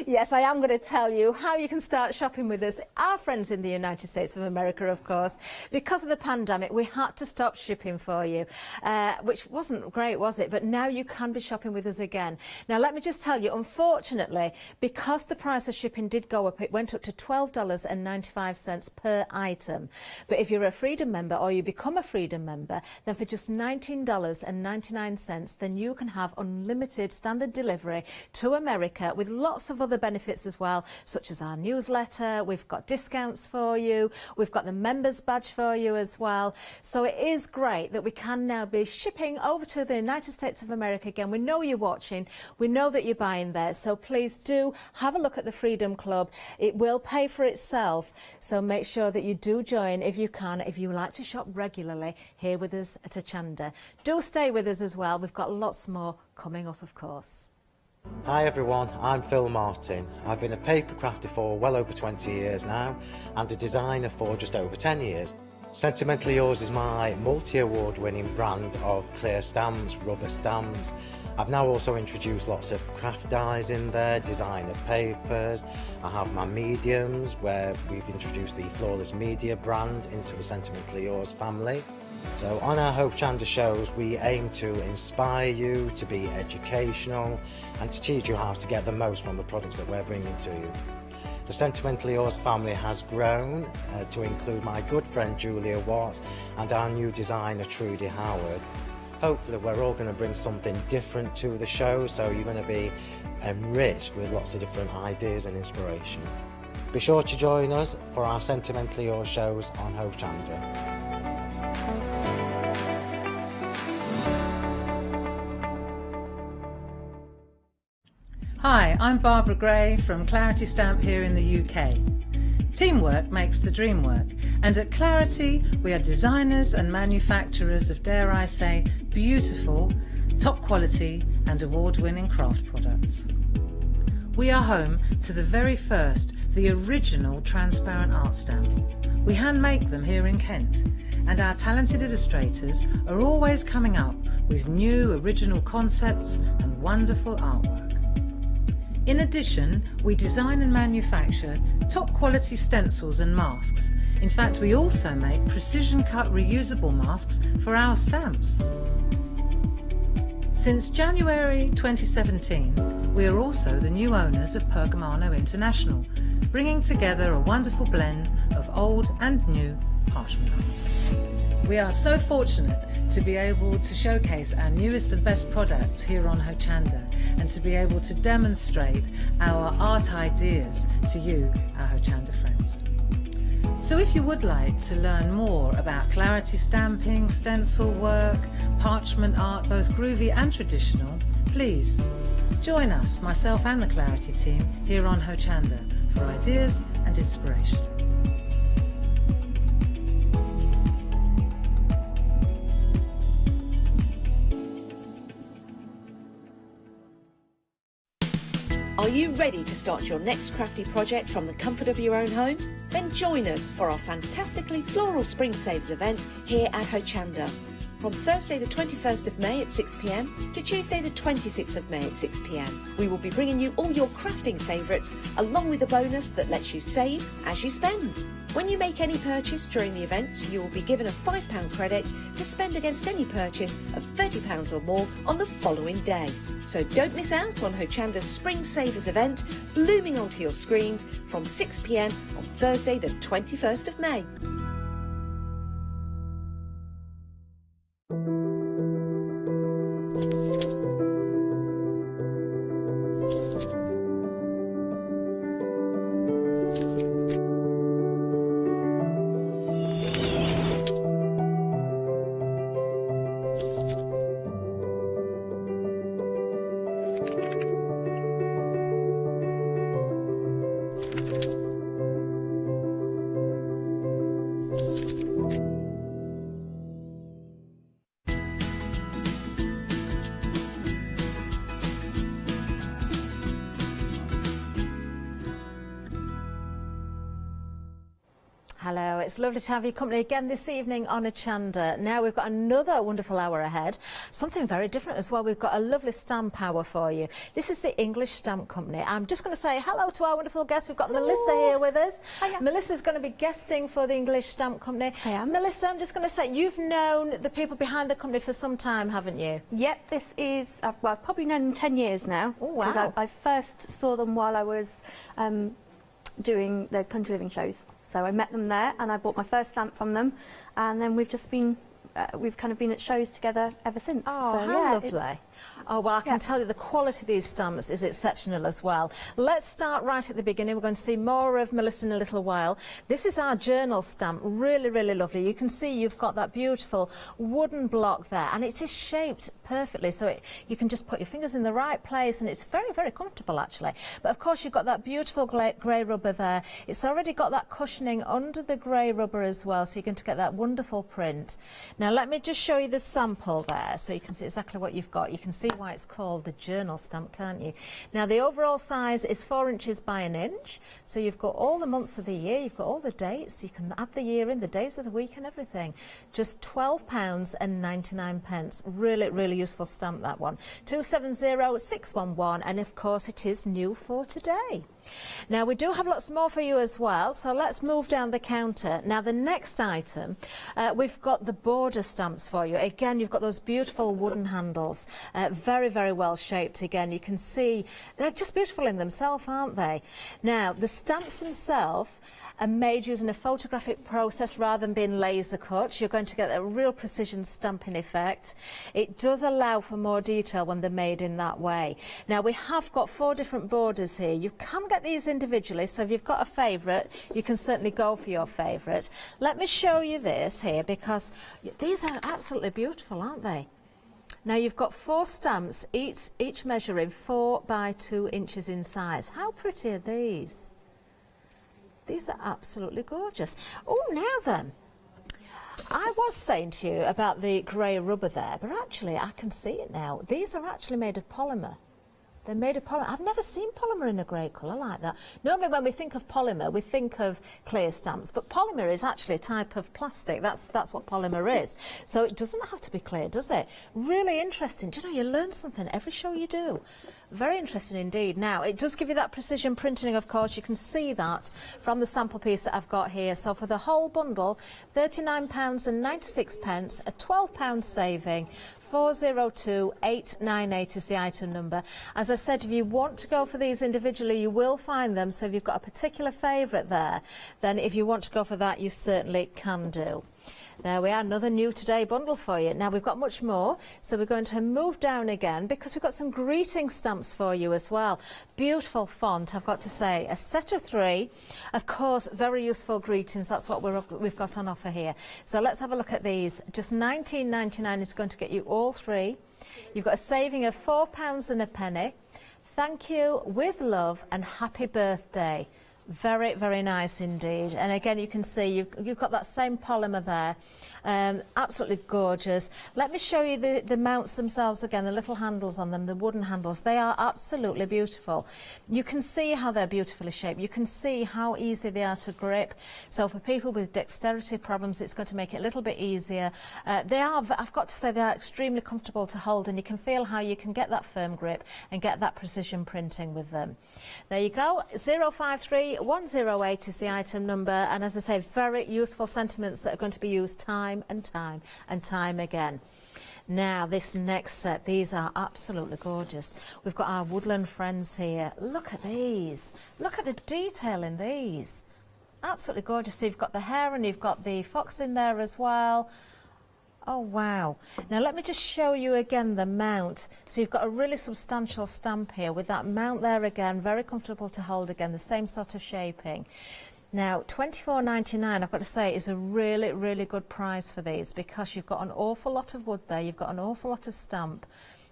Yes, I am going to tell you how you can start shopping with us. Our friends in the United States of America, of course. Because of the pandemic, we had to stop shipping for you, which wasn't great, was it? But now you can be shopping with us again. Now, let me just tell you, unfortunately, because the price of shipping did go up, it went up to $12.95 per item. But if you're a Freedom member or you become a Freedom member, then for just $19.99, then you can have unlimited standard delivery to America with lots of other benefits as well, such as our newsletter. We've got discounts for you. We've got the members badge for you as well. So it is great that we can now be shipping over to the United States of America again. We know you're watching. We know that you're buying there. So please do have a look at the Freedom Club. It will pay for itself. So make sure that you do join if you can, if you like to shop regularly here with us at Hochanda. Do stay with us as well. We've got lots more coming up, of course. Hi everyone, I'm Phil Martin. I've been a paper crafter for well over 20 years now and a designer for just over 10 years. Sentimentally Yours is my multi-award winning brand of clear stamps, rubber stamps. I've now also introduced lots of craft dyes in there, designer papers. I have my mediums where we've introduced the Flawless Media brand into the Sentimentally Yours family. So on our Hochanda shows we aim to inspire you, to be educational and to teach you how to get the most from the products that we're bringing to you. The Sentimentally Yours family has grown to include my good friend Julia Watts and our new designer Trudy Howard. Hopefully we're all going to bring something different to the show, so you're going to be enriched with lots of different ideas and inspiration. Be sure to join us for our Sentimentally Yours shows on Hochanda. Hi, I'm Barbara Gray from Clarity Stamp here in the UK. Teamwork makes the dream work, and at Clarity we are designers and manufacturers of, dare I say, beautiful, top quality and award-winning craft products. We are home to the very first, the original transparent art stamp. We hand make them here in Kent, and our talented illustrators are always coming up with new original concepts and wonderful artwork. In addition, we design and manufacture top quality stencils and masks. In fact, we also make precision cut reusable masks for our stamps. Since January 2017, we are also the new owners of Pergamano International, bringing together a wonderful blend of old and new parchment art. We are so fortunate to be able to showcase our newest and best products here on Hochanda and to be able to demonstrate our art ideas to you, our Hochanda friends. So if you would like to learn more about Clarity stamping, stencil work, parchment art, both groovy and traditional, please join us, myself and the Clarity team here on Hochanda for ideas and inspiration. Are you ready to start your next crafty project from the comfort of your own home? Then join us for our fantastically floral Spring Saves event here at Hochanda. From Thursday the 21st of May at 6 p.m. to Tuesday the 26th of May at 6 p.m. We will be bringing you all your crafting favourites along with a bonus that lets you save as you spend. When you make any purchase during the event, you will be given a £5 credit to spend against any purchase of £30 or more on the following day. So don't miss out on Hochanda's Spring Savers event blooming onto your screens from 6 p.m. on Thursday the 21st of May. Hello, it's lovely to have your company again this evening on Hochanda. Now we've got another wonderful hour ahead, something very different as well. We've got a lovely stamp hour for you. This is the English Stamp Company. I'm just going to say hello to our wonderful guest. We've got Melissa here with us. Hiya. Melissa's going to be guesting for the English Stamp Company. I am. Melissa, I'm just going to say, you've known the people behind the company for some time, haven't you? Yep, this is, well, I've probably known them 10 years now. Oh, wow. 'Cause I first saw them while I was doing the country living shows. So I met them there and I bought my first stamp from them, and then we've just been, we've kind of been at shows together ever since. Oh, so, how yeah, lovely. Oh, well, I can tell you the quality of these stamps is exceptional as well. Let's start right at the beginning. We're going to see more of Melissa in a little while. This is our journal stamp. Really, really lovely. You can see you've got that beautiful wooden block there, and it is shaped perfectly, so you can just put your fingers in the right place, and it's very, very comfortable, actually. But, of course, you've got that beautiful grey rubber there. It's already got that cushioning under the grey rubber as well, so you're going to get that wonderful print. Now, let me just show you the sample there, so you can see exactly what you've got. You can see why it's called the journal stamp, can't you? Now the overall size is 4 inches by an inch, so you've got all the months of the year, you've got all the dates, you can add the year in, the days of the week and everything. Just £12.99. Really, really useful stamp, that one. 270611, and of course it is new for today. Now we do have lots more for you as well, so let's move down the counter. Now the next item, we've got the border stamps for you. Again, you've got those beautiful wooden handles, very, very well shaped. Again, you can see they're just beautiful in themselves, aren't they? Now the stamps themselves are made using a photographic process rather than being laser cut. You're going to get a real precision stamping effect. It does allow for more detail when they're made in that way. Now we have got 4 different borders here. You can get these individually, so if you've got a favourite, you can certainly go for your favourite. Let me show you this here, because these are absolutely beautiful, aren't they? Now you've got 4 stamps, each measuring 4 by 2 inches in size. How pretty are these? These are absolutely gorgeous. Oh, now then, I was saying to you about the grey rubber there, but actually I can see it now. These are actually made of polymer. They're made of polymer. I've never seen polymer in a grey colour like that. Normally when we think of polymer, we think of clear stamps, but polymer is actually a type of plastic. That's what polymer is. So it doesn't have to be clear, does it? Really interesting. Do you know, you learn something every show you do. Very interesting indeed. Now, it does give you that precision printing, of course. You can see that from the sample piece that I've got here. So for the whole bundle, £39.96, a £12 saving. 402898 is the item number. As I said, if you want to go for these individually, you will find them. So if you've got a particular favourite there, then if you want to go for that, you certainly can do. There we are, another new today bundle for you. Now we've got much more, so we're going to move down again because we've got some greeting stamps for you as well. Beautiful font, I've got to say. A set of 3, of course, very useful greetings. That's what we've got on offer here. So let's have a look at these. Just £19.99 is going to get you all 3. You've got a saving of £4 and a penny. Thank you, with love, and happy birthday. Very, very nice indeed. And again, you can see you've got that same polymer there. Absolutely gorgeous. Let me show you the mounts themselves again, the little handles on them, the wooden handles. They are absolutely beautiful. You can see how they're beautifully shaped. You can see how easy they are to grip. So for people with dexterity problems, it's going to make it a little bit easier. I've got to say, they're extremely comfortable to hold, and you can feel how you can get that firm grip and get that precision printing with them. There you go. 053108 is the item number, and as I say, very useful sentiments that are going to be used time and time and time again. Now this next set, these are absolutely gorgeous. We've got our woodland friends here. Look at these. Look at the detail in these. Absolutely gorgeous. So you've got the hare and you've got the fox in there as well. Oh wow. Now let me just show you again the mount. So you've got a really substantial stamp here with that mount there again, very comfortable to hold again, the same sort of shaping. Now £24.99, I've got to say, is a really, really good price for these, because you've got an awful lot of wood there, you've got an awful lot of stamp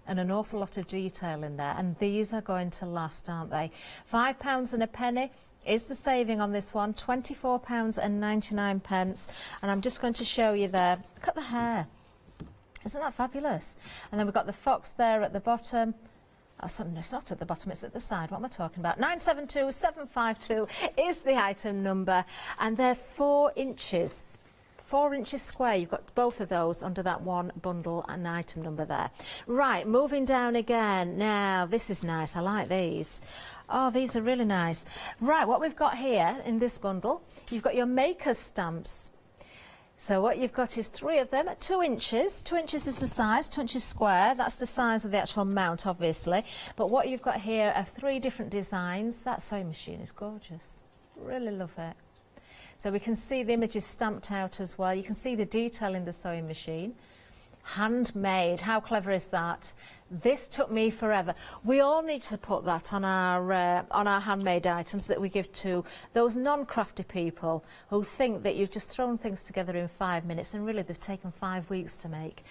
and an awful lot of detail in there, and these are going to last, aren't they? £5 and a penny is the saving on this one, £24.99, and I'm just going to show you there. Look at the hair. Isn't that fabulous? And then we've got the fox there at the bottom. It's not at the bottom, it's at the side. What am I talking about? 972752 is the item number, and they're 4 inches. 4 inches square. You've got both of those under that one bundle and item number there. Right, moving down again. Now, this is nice. I like these. Oh, these are really nice. Right, what we've got here in this bundle, you've got your maker's stamps. So what you've got is 3 of them at 2 inches. 2 inches is the size, 2 inches square. That's the size of the actual mount, obviously. But what you've got here are 3 different designs. That sewing machine is gorgeous. Really love it. So we can see the images stamped out as well. You can see the detail in the sewing machine. Handmade, how clever is that? This took me forever. We all need to put that on our handmade items that we give to those non-crafty people who think that you've just thrown things together in 5 minutes and really they've taken 5 weeks to make.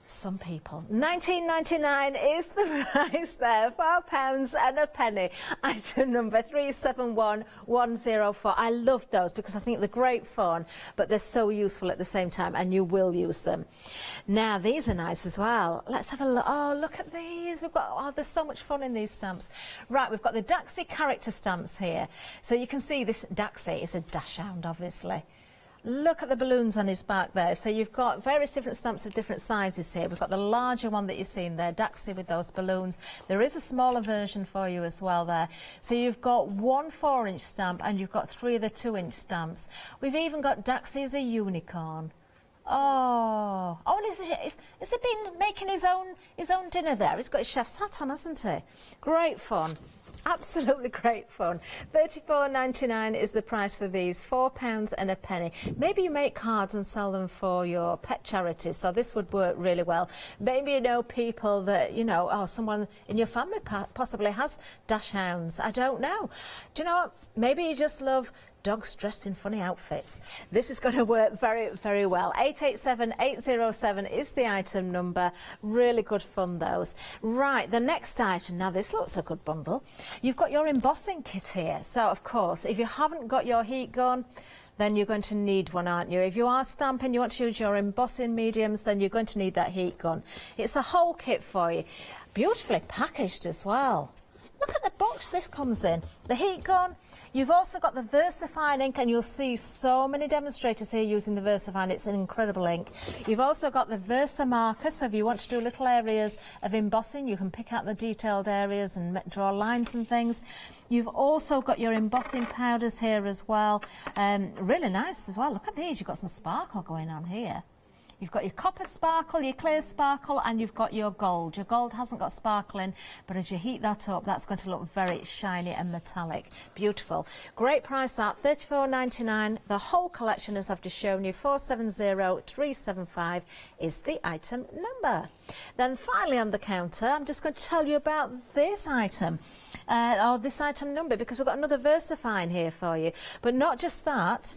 Some people. £19.99 is the price there. £4 and a penny. Item number 371104. I love those because I think they're great fun, but they're so useful at the same time, and you will use them. Now, these are nice as well. Let's have a look. Oh, look at these. We've got, oh, there's so much fun in these stamps. Right, we've got the Daxi character stamps here. So you can see this Daxi is a dachshund, obviously. Look at the balloons on his back there. So you've got various different stamps of different sizes here. We've got the larger one that you've seen there, Daxi with those balloons. There is a smaller version for you as well there. So you've got 1 4-inch stamp and you've got 3 of the 2-inch stamps. We've even got Daxi as a unicorn. Oh, and has he been making his own dinner there? He's got his chef's hat on, hasn't he? Great fun. Absolutely great fun. £34.99 is the price for these. £4 and a penny. Maybe you make cards and sell them for your pet charities, so this would work really well. Maybe you know people that, you know, oh, someone in your family possibly has dachshunds. I don't know. Do you know what? Maybe you just love dogs dressed in funny outfits. This is going to work very, very well. 887807 is the item number. Really good fun, those. Right, the next item. Now, this looks a good bundle. You've got your embossing kit here. So, of course, if you haven't got your heat gun, then you're going to need one, aren't you? If you are stamping, you want to use your embossing mediums, then you're going to need that heat gun. It's a whole kit for you. Beautifully packaged as well. Look at the box this comes in. The heat gun. You've also got the VersaFine ink, and you'll see so many demonstrators here using the VersaFine. It's an incredible ink. You've also got the Versa marker, so if you want to do little areas of embossing, you can pick out the detailed areas and draw lines and things. You've also got your embossing powders here as well. Really nice as well. Look at these. You've got some sparkle going on here. You've got your copper sparkle, your clear sparkle, and you've got your gold. Your gold hasn't got sparkle in, but as you heat that up, that's going to look very shiny and metallic. Beautiful. Great price that, $34.99. The whole collection, as I've just shown you, 470375 is the item number. Then finally on the counter, I'm just going to tell you about this item, or this item number, because we've got another VersaFine here for you. But not just that.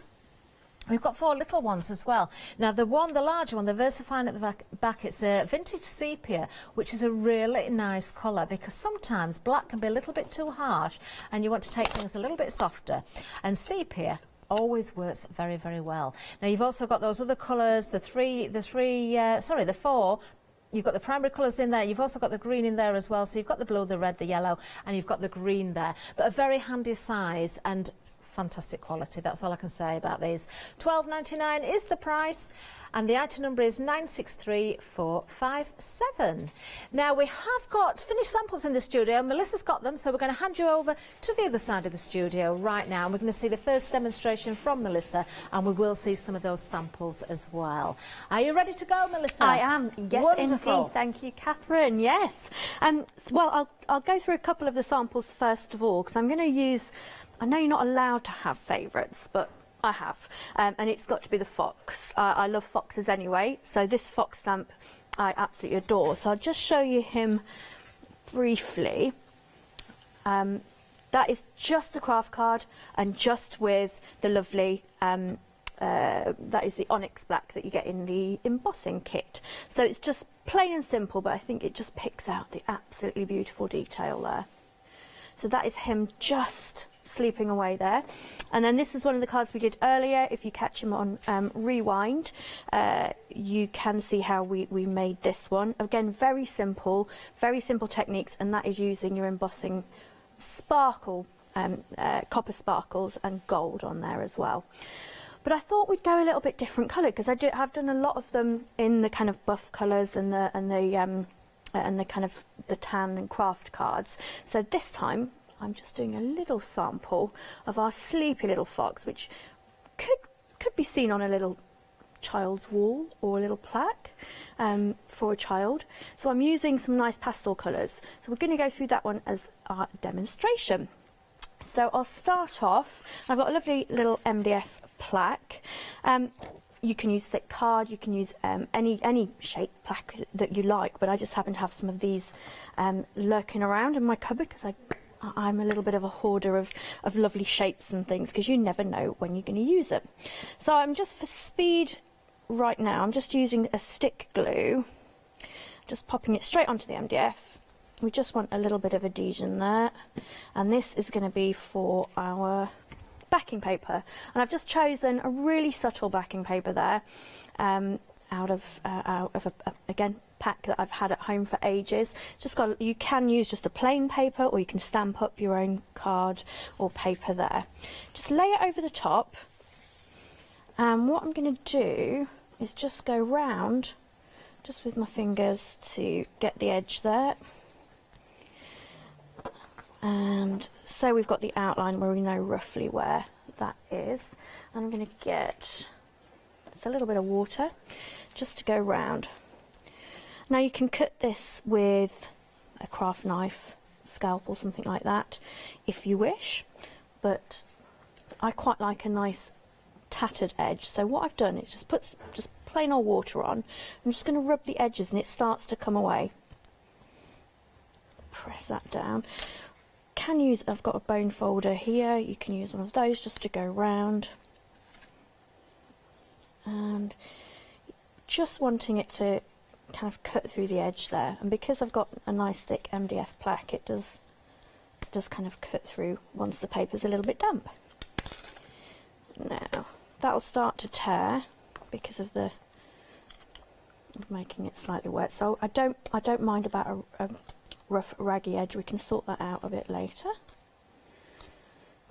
We've got 4 little ones as well. Now, the larger one, the VersaFine at the back, it's a vintage sepia, which is a really nice colour, because sometimes black can be a little bit too harsh and you want to take things a little bit softer. And sepia always works very, very well. Now, you've also got those other colours, the 4. You've got the primary colours in there. You've also got the green in there as well. So you've got the blue, the red, the yellow, and you've got the green there. But a very handy size and fantastic quality. That's all I can say about these. $12.99 is the price, and the item number is 963457. Now, we have got finished samples in the studio. Melissa's got them, so we're going to hand you over to the other side of the studio right now. And we're going to see the first demonstration from Melissa, and we will see some of those samples as well. Are you ready to go, Melissa? I am. Yes, wonderful. Indeed. Thank you, Catherine. Yes. Well, I'll go through a couple of the samples first of all, because I'm going to use. I know you're not allowed to have favourites, but I have. And it's got to be the fox. I love foxes anyway, so this fox stamp I absolutely adore. So I'll just show you him briefly. That is just a craft card, and just with the lovely, that is the onyx black that you get in the embossing kit. So it's just plain and simple, but I think it just picks out the absolutely beautiful detail there. So that is him just sleeping away there. And then this is one of the cards we did earlier. If you catch him on Rewind, you can see how we made this one. Again, very simple techniques, and that is using your embossing sparkle, copper sparkles and gold on there as well. But I thought we'd go a little bit different colour, because I've done a lot of them in the kind of buff colours and the kind of the tan and craft cards. So this time I'm just doing a little sample of our sleepy little fox, which could be seen on a little child's wall or a little plaque for a child. So I'm using some nice pastel colours. So we're going to go through that one as our demonstration. So I'll start off. I've got a lovely little MDF plaque. You can use thick card, you can use any shape plaque that you like, but I just happen to have some of these lurking around in my cupboard, because I'm a little bit of a hoarder of lovely shapes and things, because you never know when you're going to use it. So I'm just, for speed right now, I'm just using a stick glue, just popping it straight onto the MDF. We just want a little bit of adhesion there, and this is going to be for our backing paper, and I've just chosen a really subtle backing paper there, out of a again pack that I've had at home for ages. You can use just a plain paper, or you can stamp up your own card or paper there. Just lay it over the top, and what I'm going to do is just go round just with my fingers to get the edge there. And so we've got the outline where we know roughly where that is. And I'm going to get just a little bit of water just to go round. Now you can cut this with a craft knife, scalpel, something like that, if you wish, but I quite like a nice tattered edge. So what I've done is just put just plain old water on. I'm just going to rub the edges, and it starts to come away. Press that down. I've got a bone folder here, you can use one of those just to go round, and just wanting it to kind of cut through the edge there. And because I've got a nice thick MDF plaque, it does kind of cut through once the paper's a little bit damp. Now that'll start to tear because of making it slightly wet, so I don't mind about a rough raggy edge. We can sort that out a bit later.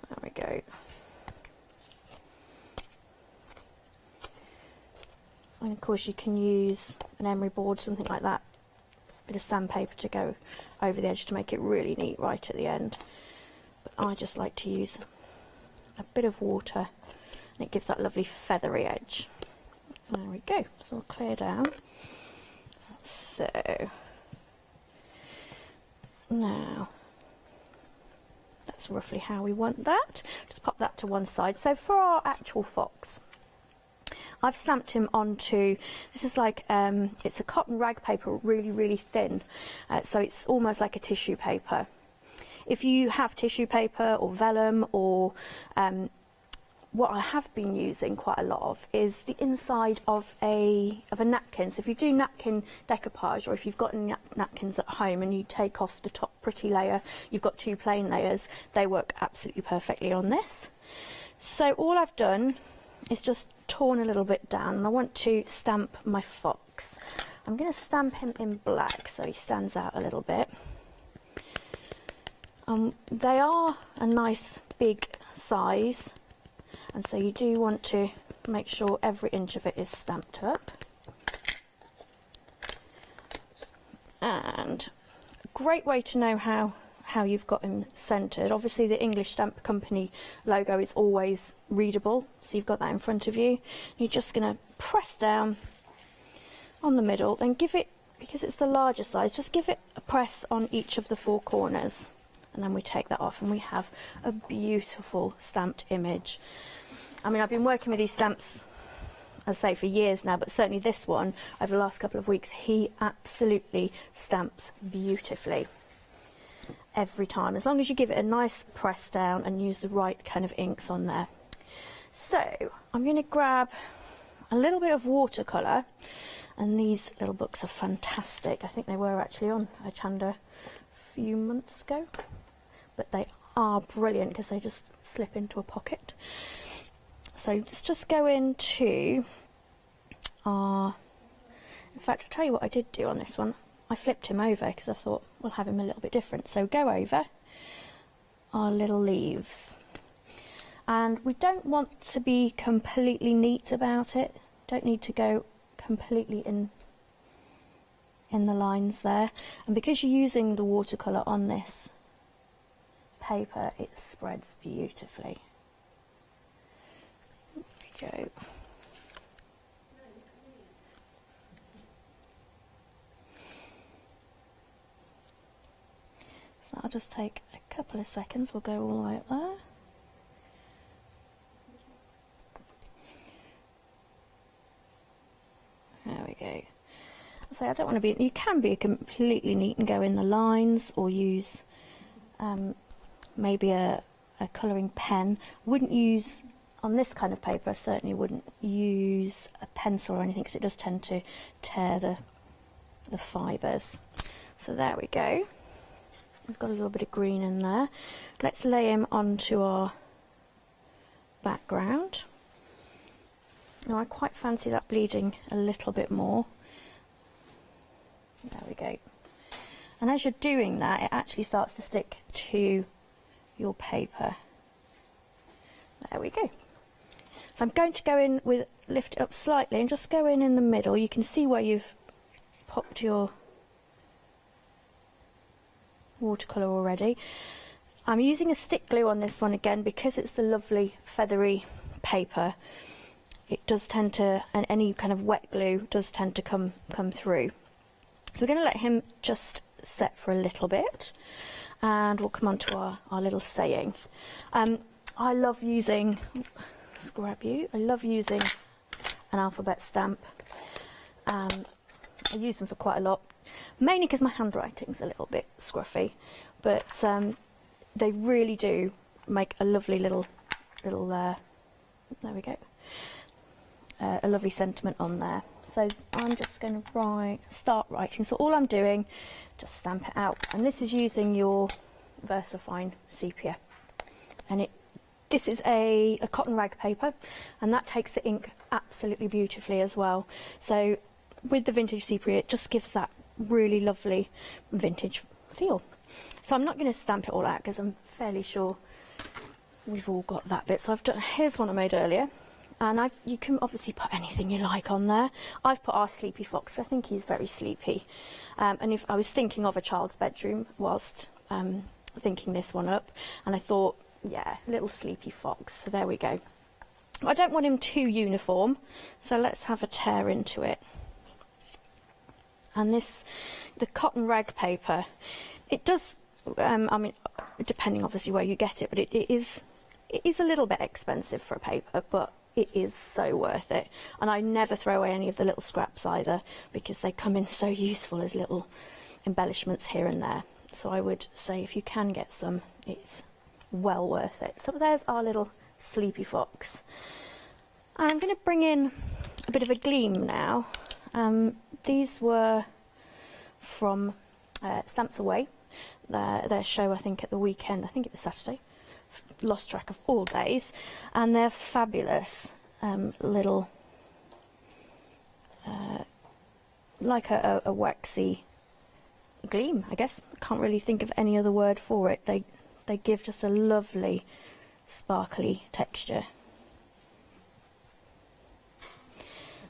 There we go. And of course you can use an emery board, something like that, a bit of sandpaper to go over the edge to make it really neat right at the end. But I just like to use a bit of water, and it gives that lovely feathery edge. There we go, it's all clear down. So now that's roughly how we want that. Just pop that to one side. So for our actual fox, I've stamped him onto, this is like, it's a cotton rag paper, really thin, so it's almost like a tissue paper. If you have tissue paper or vellum, or what I have been using quite a lot of is the inside of a napkin. So if you do napkin decoupage, or if you've got napkins at home and you take off the top pretty layer, you've got two plain layers, they work absolutely perfectly on this. So all I've done is just torn a little bit down, and I want to stamp my fox. I'm going to stamp him in black so he stands out a little bit. They are a nice big size, and so you do want to make sure every inch of it is stamped up. And a great way to know how you've got him centred, obviously the English Stamp Company logo is always readable, so you've got that in front of you. You're just going to press down on the middle, then give it, because it's the larger size, just give it a press on each of the four corners, and then we take that off and we have a beautiful stamped image. I mean, I've been working with these stamps, as I say, for years now, but certainly this one, over the last couple of weeks, he absolutely stamps beautifully every time, as long as you give it a nice press down and use the right kind of inks on there. So I'm going to grab a little bit of watercolour, and these little books are fantastic. I think they were actually on Hochanda a few months ago, but they are brilliant because they just slip into a pocket. So let's just go into our, in fact I'll tell you what I did do on this one. I flipped him over because I thought we'll have him a little bit different. So go over our little leaves. And we don't want to be completely neat about it. Don't need to go completely in the lines there. And because you're using the watercolour on this paper, it spreads beautifully. There we go. So I'll just take a couple of seconds. We'll go all the way up there. There we go. So I don't want to be, you can be completely neat and go in the lines, or use maybe a colouring pen. I wouldn't use, on this kind of paper, I certainly wouldn't use a pencil or anything because it does tend to tear the fibres. So there we go. We've got a little bit of green in there. Let's lay him onto our background. Now I quite fancy that bleeding a little bit more. There we go. And as you're doing that, it actually starts to stick to your paper. There we go. So I'm going to go in with, lift it up slightly and just go in the middle. You can see where you've popped your watercolour already. I'm using a stick glue on this one again because it's the lovely feathery paper. It does tend to, and any kind of wet glue does tend to come through. So we're going to let him just set for a little bit, and we'll come on to our little saying. I love using, let's grab you, I love using an alphabet stamp. I use them for quite a lot, mainly because my handwriting's a little bit scruffy, but they really do make a lovely little there we go, a lovely sentiment on there. So I'm just going to start writing. So all I'm doing, just stamp it out, and this is using your VersaFine sepia, and this is a cotton rag paper, and that takes the ink absolutely beautifully as well. So with the vintage sepia, it just gives that really lovely vintage feel. So I'm not going to stamp it all out because I'm fairly sure we've all got that bit. So I've done, here's one I made earlier, and you can obviously put anything you like on there. I've put our sleepy fox. I think he's very sleepy, and if I was thinking of a child's bedroom whilst thinking this one up, and I thought, yeah, little sleepy fox. So there we go. I don't want him too uniform, so let's have a tear into it. And the cotton rag paper, it does, I mean, depending obviously where you get it, but it is a little bit expensive for a paper, but it is so worth it. And I never throw away any of the little scraps either, because they come in so useful as little embellishments here and there. So I would say if you can get some, it's well worth it. So there's our little sleepy fox. I'm going to bring in a bit of a gleam now. These were from Stamps Away, their show, I think, at the weekend. I think it was Saturday. Lost track of all days. And they're fabulous little, like a waxy gleam, I guess. I can't really think of any other word for it. They give just a lovely sparkly texture.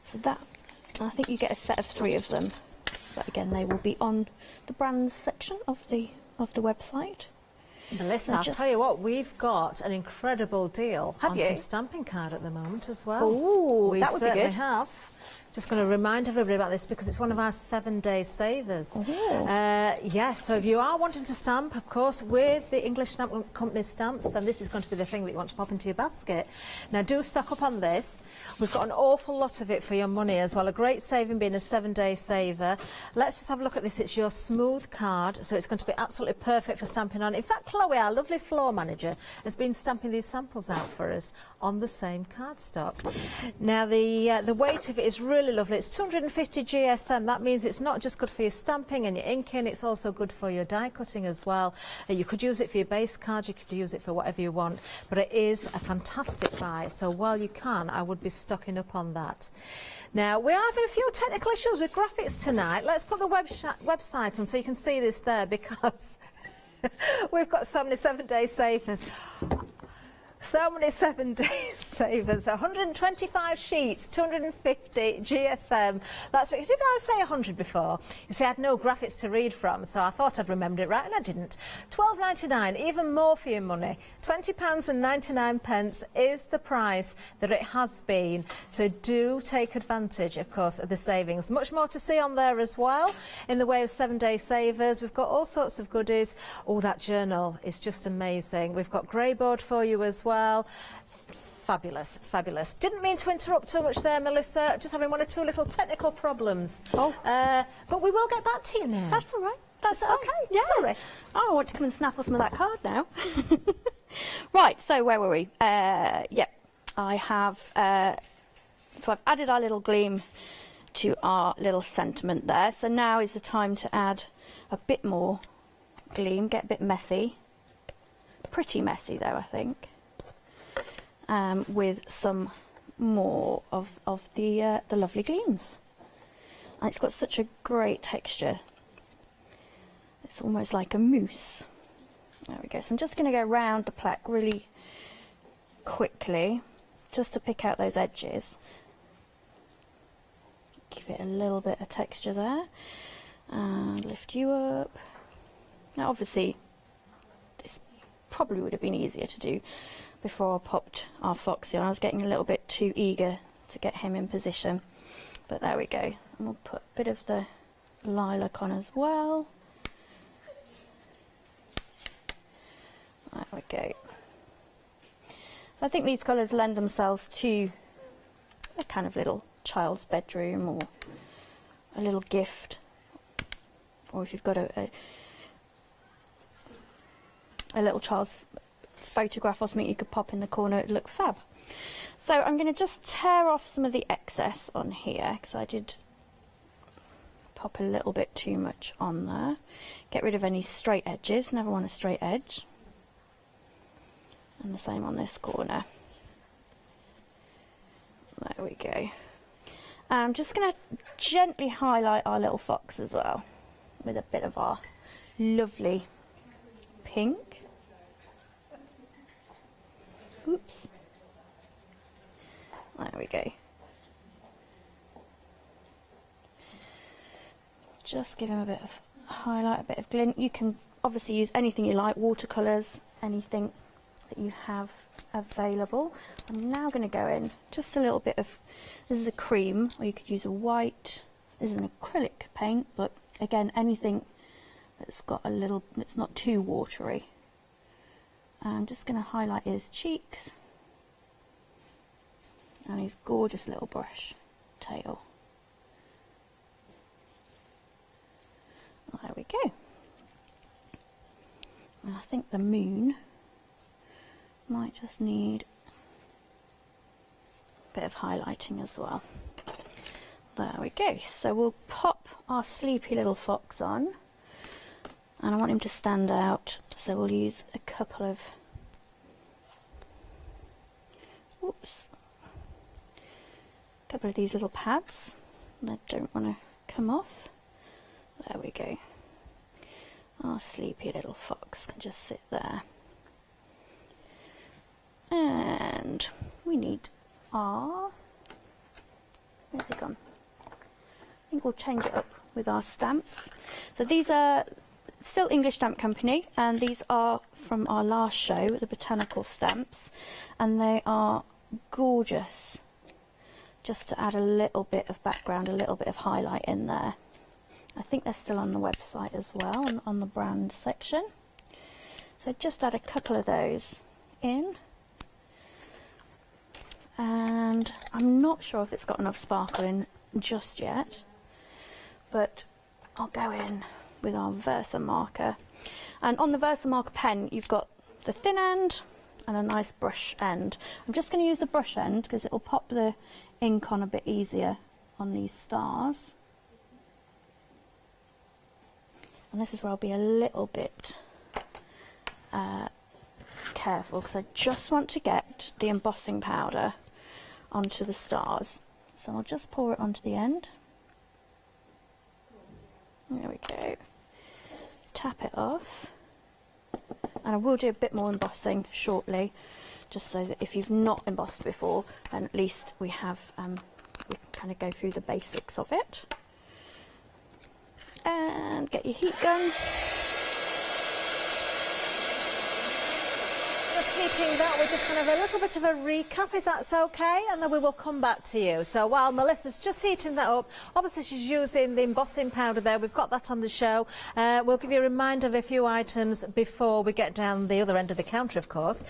So that, I think you get a set of 3 of them, but again they will be on the brands section of the website. Melissa, I'll tell you what, we've got an incredible deal on some stamping card at the moment as well. Oh, that would be good. We certainly have. Just going to remind everybody about this because it's one of our 7-day savers. Yes, so if you are wanting to stamp, of course, with the English Stamp Company stamps, then this is going to be the thing that you want to pop into your basket. Now, do stock up on this. We've got an awful lot of it for your money as well. A great saving being a 7-day saver. Let's just have a look at this. It's your smooth card, so it's going to be absolutely perfect for stamping on. In fact, Chloe, our lovely floor manager, has been stamping these samples out for us on the same cardstock. Now, the weight of it is really really lovely. It's 250 GSM. That means it's not just good for your stamping and your inking, it's also good for your die cutting as well. You could use it for your base cards, you could use it for whatever you want, but it is a fantastic buy. So while you can, I would be stocking up on that. Now, we are having a few technical issues with graphics tonight. Let's put the website on so you can see this there, because we've got so many 7-day savers. So many 7-day savers, 125 sheets, 250 GSM. That's what, did I say 100 before? You see, I had no graphics to read from, so I thought I'd remembered it right, and I didn't. £12.99, even more for your money. £20.99 is the price that it has been. So do take advantage, of course, of the savings. Much more to see on there as well, in the way of 7-day savers. We've got all sorts of goodies. Oh, that journal is just amazing. We've got grey board for you as well. Fabulous, fabulous. Didn't mean to interrupt too much there, Melissa. Just having one or two little technical problems. Oh. But we will get back to you now. That's all right. That's okay. Yeah. Sorry. Oh, I want to come and snaffle some of that card now. Right, so where were we? Yep, I have, so I've added our little gleam to our little sentiment there. So now is the time to add a bit more gleam, get a bit messy. Pretty messy though, I think. With some more of the lovely gleams. And it's got such a great texture. It's almost like a mousse. There we go. So I'm just going to go round the plaque really quickly, just to pick out those edges. Give it a little bit of texture there. And lift you up. Now obviously, this probably would have been easier to do before I popped our Foxy on. I was getting a little bit too eager to get him in position. But there we go. And we'll put a bit of the lilac on as well. There we go. So I think these colours lend themselves to a kind of little child's bedroom, or a little gift, or if you've got a little child's photograph or something you could pop in the corner, it'd look fab. So I'm going to just tear off some of the excess on here, because I did pop a little bit too much on there. Get rid of any straight edges, never want a straight edge. And the same on this corner. There we go. I'm just going to gently highlight our little fox as well, with a bit of our lovely pink. Oops. There we go. Just give him a bit of highlight, a bit of glint. You can obviously use anything you like, watercolours, anything that you have available. I'm now going to go in just a little bit of, this is a cream, or you could use a white. This is an acrylic paint, but again, anything that's got a little, it's not too watery. I'm just going to highlight his cheeks and his gorgeous little brush tail. There we go. And I think the moon might just need a bit of highlighting as well. There we go. So we'll pop our sleepy little fox on, and I want him to stand out, so we'll use a couple of, these little pads that don't want to come off. There we go. Our sleepy little fox can just sit there. And we need our, where's he gone? I think we'll change it up with our stamps. So these are still English Stamp Company, and these are from our last show, the botanical stamps, and they are gorgeous, just to add a little bit of background, a little bit of highlight in there. I think they're still on the website as well, on the brand section. So just add a couple of those in. And I'm not sure if it's got enough sparkle in just yet, but I'll go in with our Versa marker. And on the Versa marker pen, you've got the thin end and a nice brush end. I'm just going to use the brush end because it will pop the ink on a bit easier on these stars. And this is where I'll be a little bit careful, because I just want to get the embossing powder onto the stars. So I'll just pour it onto the end. There we go. Tap it off. And I will do a bit more embossing shortly, just so that if you've not embossed before, then at least we have, we can kind of go through the basics of it. And get your heat gun. Just heating that, we're just going to have a little bit of a recap, if that's okay, and then we will come back to you. So while Melissa's just heating that up, obviously she's using the embossing powder there. We've got that on the show. We'll give you a reminder of a few items before we get down the other end of the counter, of course.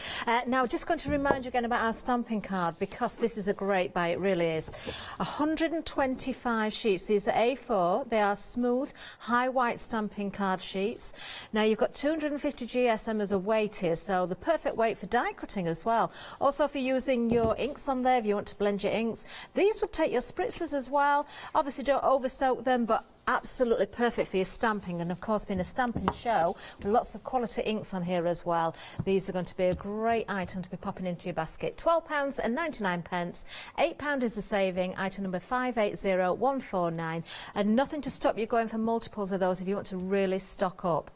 Now, just going to remind you again about our stamping card, because this is a great buy, it really is. 125 sheets. These are A4. They are smooth, high white stamping card sheets. Now, you've got 250 GSM as a weight here, so the perfect weight for die cutting as well. Also, if you're using your inks on there, if you want to blend your inks, these would take your spritzers as well. Obviously, don't over soak them, but absolutely perfect for your stamping. And of course, being a stamping show with lots of quality inks on here as well, these are going to be a great item to be popping into your basket. £12.99. £8 is the saving. Item number 580149, and nothing to stop you going for multiples of those if you want to really stock up.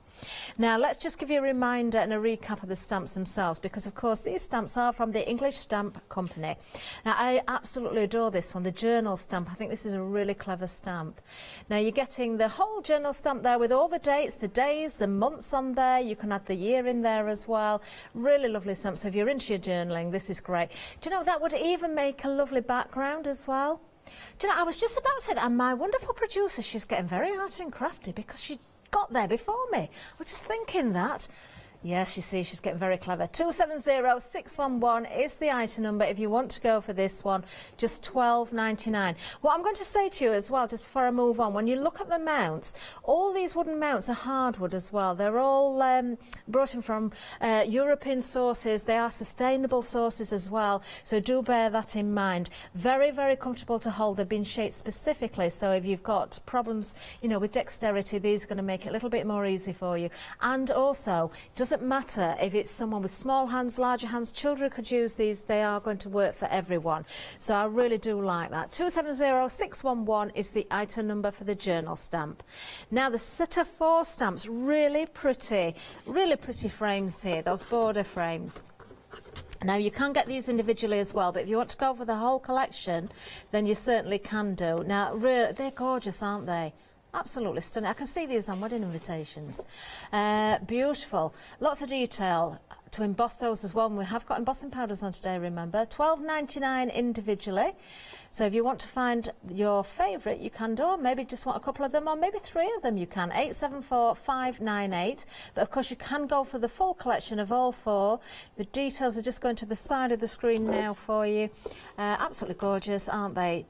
Now, let's just give you a reminder and a recap of the stamps themselves, because of course these stamps are from the English Stamp Company. Now, I absolutely adore this one, the journal stamp. I think this is a really clever stamp. Now, you're getting the whole journal stamp there with all the dates, the days, the months on there. You can add the year in there as well. Really lovely stamp. So if you're into your journaling, this is great. Do you know, that would even make a lovely background as well? Do you know, I was just about to say that, and my wonderful producer, she's getting very art and crafty because she got there before me. I was just thinking that. Yes, you see, she's getting very clever. 270611 is the item number if you want to go for this one. Just £12.99. What I'm going to say to you as well, just before I move on, when you look at the mounts, all these wooden mounts are hardwood as well. They're all brought in from European sources. They are sustainable sources as well, so do bear that in mind. Very, very comfortable to hold. They've been shaped specifically, so if you've got problems, you know, with dexterity, these are going to make it a little bit more easy for you. And also, doesn't matter if it's someone with small hands, larger hands, children could use these. They are going to work for everyone. So I really do like that. 270611 is the item number for the journal stamp. Now, the set of 4 stamps, really pretty frames here, those border frames. Now, you can get these individually as well, but if you want to go for the whole collection, then you certainly can do. Now, really, they're gorgeous, aren't they? Absolutely stunning. I can see these on wedding invitations. Beautiful. Lots of detail to emboss those as well. And we have got embossing powders on today, remember. £12.99 individually. So if you want to find your favourite, you can do. Maybe just want a couple of them, or maybe 3 of them you can. 874598. But of course, you can go for the full collection of all 4. The details are just going to the side of the screen now for you. Absolutely gorgeous, aren't they?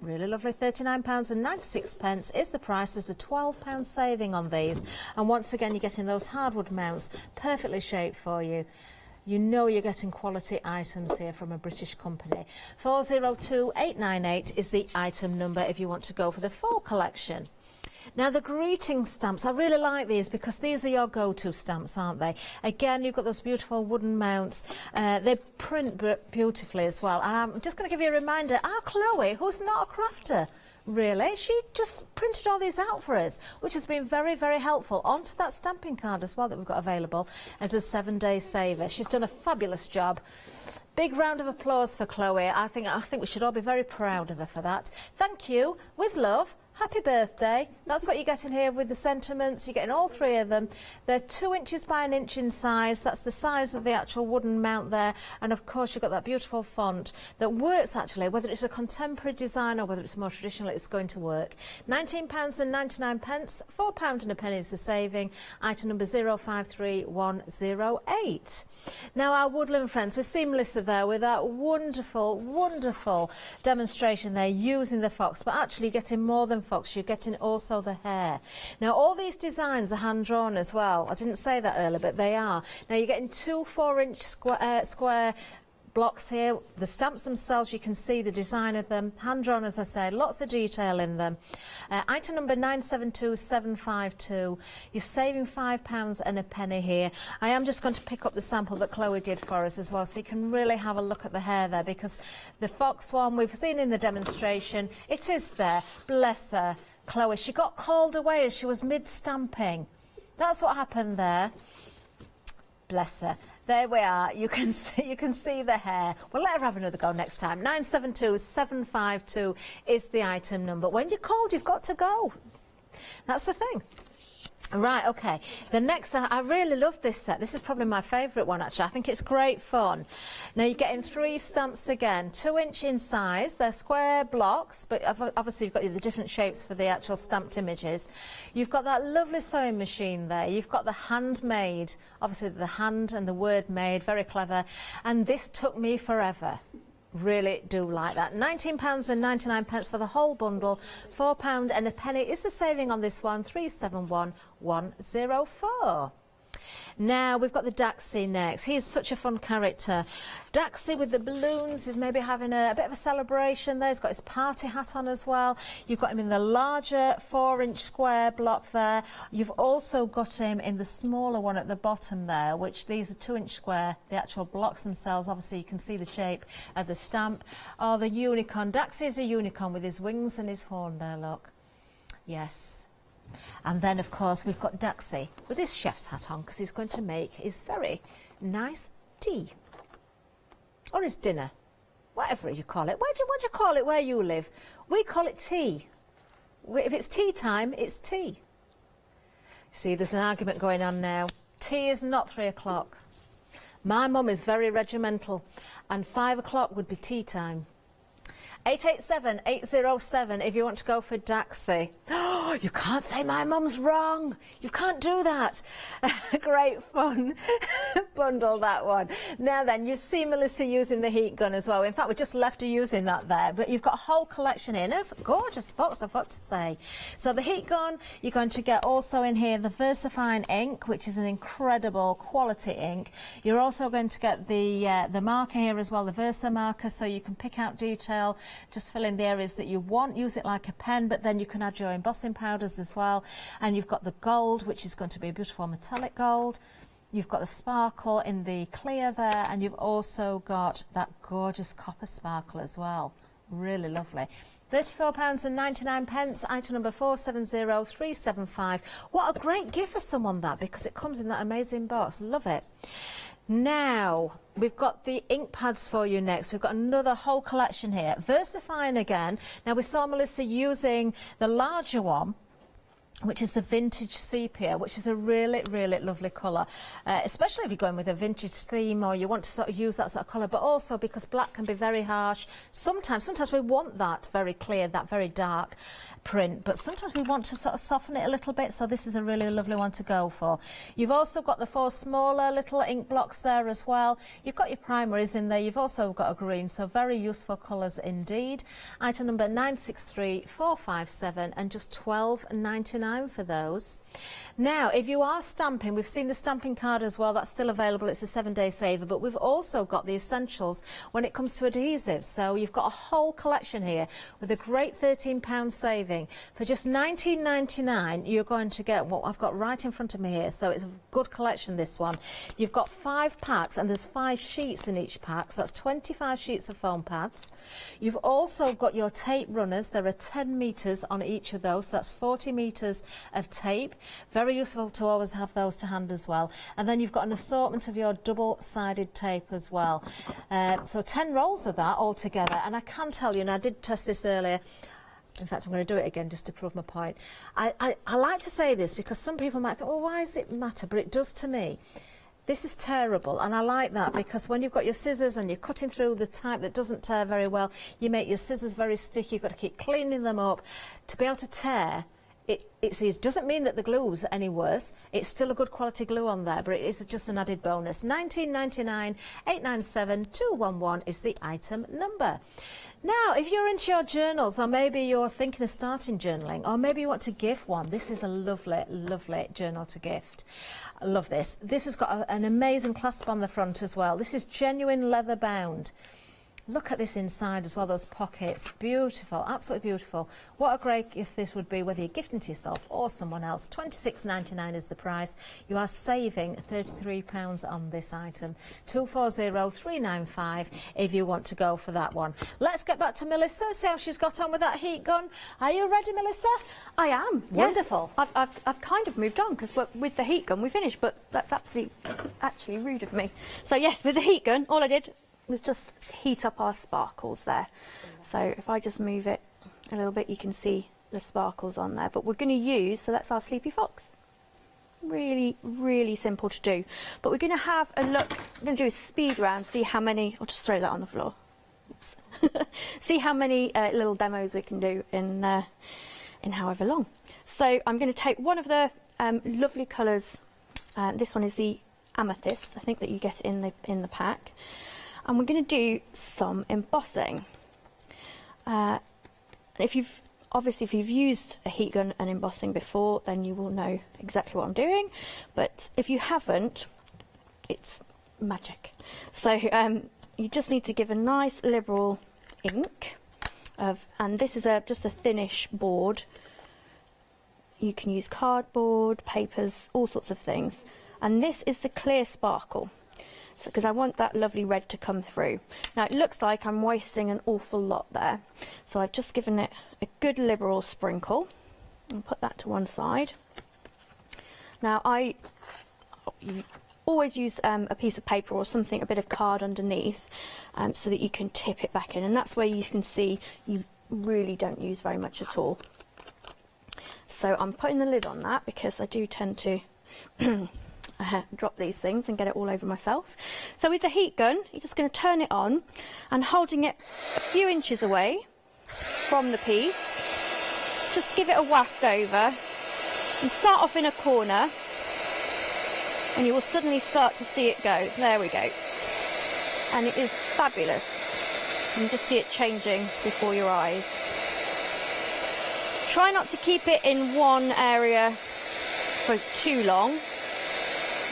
Really lovely. £39.96 is the price. There's a £12 saving on these. And once again, you're getting those hardwood mounts, perfectly shaped for you. You know you're getting quality items here from a British company. 402898 is the item number if you want to go for the full collection. Now, the greeting stamps, I really like these because these are your go-to stamps, aren't they? Again, you've got those beautiful wooden mounts. They print beautifully as well. And I'm just going to give you a reminder, our Chloe, who's not a crafter, really, she just printed all these out for us, which has been very, very helpful. Onto that stamping card as well that we've got available as a 7-day saver. She's done a fabulous job. Big round of applause for Chloe. I think we should all be very proud of her for that. Thank you. With love. Happy birthday. That's what you're getting here with the sentiments. You're getting all 3 of them. They're 2 inches by 1 inch in size. That's the size of the actual wooden mount there. And of course, you've got that beautiful font that works actually, whether it's a contemporary design or whether it's more traditional, it's going to work. £19.99, £4 and a penny is the saving. Item number 053108. Now, our woodland friends, we've seen Melissa there with that wonderful, wonderful demonstration there using the fox, but actually getting more than fox, you're getting also the hair. Now, all these designs are hand drawn as well. I didn't say that earlier, but they are. Now, you're getting 2 4-inch square blocks here. The stamps themselves, you can see the design of them, hand drawn as I said, lots of detail in them. Item number 972752. You're saving £5 and a penny here. I am just going to pick up the sample that Chloe did for us as well, so you can really have a look at the hair there, because the fox one we've seen in the demonstration, it is there. Bless her, Chloe. She got called away as she was mid-stamping. That's what happened there. Bless her. There we are. You can see the hair. We'll let her have another go next time. 972752 is the item number. When you're called, you've got to go. That's the thing. Right, okay. The next, I really love this set. This is probably my favourite one, actually. I think it's great fun. Now, you're getting 3 stamps again, 2-inch in size. They're square blocks, but obviously you've got the different shapes for the actual stamped images. You've got that lovely sewing machine there. You've got the handmade, obviously the hand and the word made, very clever. And this took me forever. Really do like that. £19.99 for the whole bundle. £4 and a penny is the saving on this one. 371104. Now we've got the Daxi next. He's such a fun character. Daxi with the balloons. He's maybe having a bit of a celebration there. He's got his party hat on as well. You've got him in the larger 4-inch square block there. You've also got him in the smaller one at the bottom there, which these are 2-inch square. The actual blocks themselves, obviously you can see the shape of the stamp. Oh, the unicorn. Daxi is a unicorn with his wings and his horn there, look. Yes. And then, of course, we've got Daxi with his chef's hat on, because he's going to make his very nice tea. Or his dinner. Whatever you call it. What do you call it where you live? We call it tea. If it's tea time, it's tea. See, there's an argument going on now. Tea is not 3 o'clock. My mum is very regimental, and 5 o'clock would be tea time. 887-807 if you want to go for Daxi. Oh, you can't say my mum's wrong. You can't do that. Great fun bundle, that one. Now then, you see Melissa using the heat gun as well. In fact, we just left her using that there, but you've got a whole collection in of gorgeous books, I've got to say. So the heat gun, you're going to get also in here the VersaFine ink, which is an incredible quality ink. You're also going to get the marker here as well, the Versa marker, so you can pick out detail. Just fill in the areas that you want, use it like a pen, but then you can add your embossing powders as well. And you've got the gold, which is going to be a beautiful metallic gold. You've got the sparkle in the clear there, and you've also got that gorgeous copper sparkle as well. Really lovely. £34.99, item number 470375. What a great gift for someone, that, because it comes in that amazing box. Love it. Now, we've got the ink pads for you next. We've got another whole collection here. VersaFine again. Now, we saw Melissa using the larger one, which is the vintage sepia, which is a really, really lovely colour, especially if you're going with a vintage theme or you want to sort of use that sort of colour, but also because black can be very harsh. Sometimes we want that very clear, that very dark print, but sometimes we want to sort of soften it a little bit, so this is a really lovely one to go for. You've also got the 4 smaller little ink blocks there as well. You've got your primaries in there. You've also got a green, so very useful colours indeed. Item number 963457 and just £12.99 for those. Now, if you are stamping, we've seen the stamping card as well. That's still available. It's a 7-day saver, but we've also got the essentials when it comes to adhesives. So you've got a whole collection here with a great £13 saving. For just £19.99, you're going to get what I've got right in front of me here. So it's a good collection, this one. You've got 5 packs, and there's 5 sheets in each pack. So that's 25 sheets of foam pads. You've also got your tape runners. There are 10 metres on each of those. So that's 40 metres of tape. Very useful to always have those to hand as well. And then you've got an assortment of your double-sided tape as well. So 10 rolls of that all together. And I can tell you, and I did test this earlier, in fact, I'm going to do it again just to prove my point. I like to say this because some people might think, well, why does it matter? But it does to me. This is tearable, and I like that because when you've got your scissors and you're cutting through the type that doesn't tear very well, you make your scissors very sticky. You've got to keep cleaning them up. To be able to tear it doesn't mean that the glue's any worse. It's still a good quality glue on there, but it is just an added bonus. 1999 897 211 is the item number. Now, if you're into your journals, or maybe you're thinking of starting journaling, or maybe you want to gift one, this is a lovely, lovely journal to gift. I love this. This has got an amazing clasp on the front as well. This is genuine leather bound. Look at this inside as well, those pockets. Beautiful, absolutely beautiful. What a great gift this would be, whether you're gifting to yourself or someone else. £26.99 is the price. You are saving £33 on this item. 240395 if you want to go for that one. Let's get back to Melissa, see how she's got on with that heat gun. Are you ready, Melissa? I am. Wonderful. Yes. I've kind of moved on because with the heat gun we finished, but that's actually rude of me. So yes, with the heat gun, all I did was just heat up our sparkles there. So if I just move it a little bit, you can see the sparkles on there. But we're going to use, so that's our Sleepy Fox. Really, really simple to do. But we're going to have a look, I'm going to do a speed round, see how many, I'll just throw that on the floor. Oops. See how many little demos we can do in however long. So I'm going to take one of the lovely colours. This one is the amethyst, I think that you get in the pack. And we're going to do some embossing. If you've used a heat gun and embossing before, then you will know exactly what I'm doing. But if you haven't, it's magic. So you just need to give a nice liberal ink and this is just a thinnish board. You can use cardboard, papers, all sorts of things. And this is the clear sparkle. So, because I want that lovely red to come through. Now it looks like I'm wasting an awful lot there. So I've just given it a good liberal sprinkle and put that to one side. Now you always use a piece of paper or something, a bit of card underneath, so that you can tip it back in. And that's where you can see you really don't use very much at all. So I'm putting the lid on that because I do tend to drop these things and get it all over myself. So with the heat gun, you're just going to turn it on and holding it a few inches away from the piece, just give it a waft over and start off in a corner and you will suddenly start to see it go. There we go. And it is fabulous. You can just see it changing before your eyes. Try not to keep it in one area for too long.